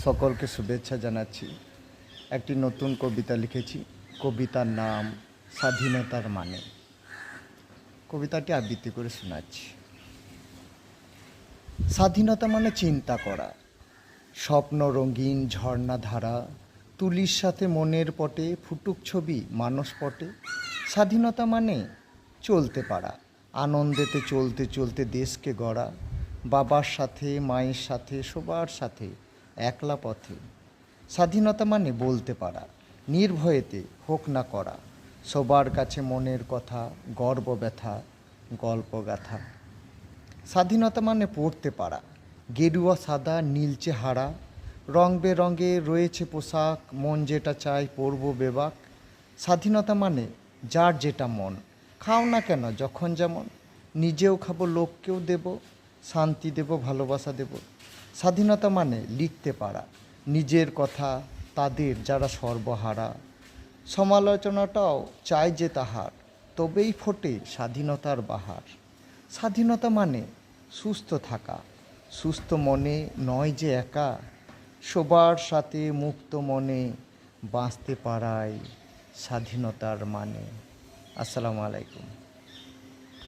সকলকে শুভেচ্ছা জানাচ্ছি। একটি নতুন কবিতা লিখেছি। কবিতার নাম স্বাধীনতার মানে। কবিতাটি আবৃত্তি করে শোনাচ্ছি। স্বাধীনতা মানে চিন্তা করা, স্বপ্ন রঙিন ঝর্ণাধারা, তুলির সাথে মনের পটে ফুটুক ছবি মানস পটে। স্বাধীনতা মানে চলতে পারা, আনন্দেতে চলতে চলতে দেশকে গড়া, বাবার সাথে মায়ের সাথে সবার সাথে একলা পথে। স্বাধীনতা মানে বলতে পারা, নির্ভয়েতে হোক না করা, সবার কাছে মনের কথা, গর্ব ব্যথা, গল্প গাথা। স্বাধীনতা মানে পড়তে পারা, গেরুয়া সাদা নীলচে হারা, রং বেরঙে রয়েছে পোশাক, মন যেটা চায় পরব বেবাক। স্বাধীনতা মানে যার যেটা মন, খাও না কেন যখন যেমন, নিজেও খাবো লোককেও দেব, শান্তি দেব ভালোবাসা দেব। স্বাধীনতা মানে লিখতে পারা নিজের কথা তাদের যারা সর্বহারা, সমালোচনাটাও চাই যে তাহার, তবেই ফোটে স্বাধীনতার বাহার। স্বাধীনতা মানে সুস্থ থাকা, সুস্থ মনে নয় যে একা, সবার সাথে মুক্ত মনে বাঁচতে পারাই স্বাধীনতার মানে। আসসালামু আলাইকুম।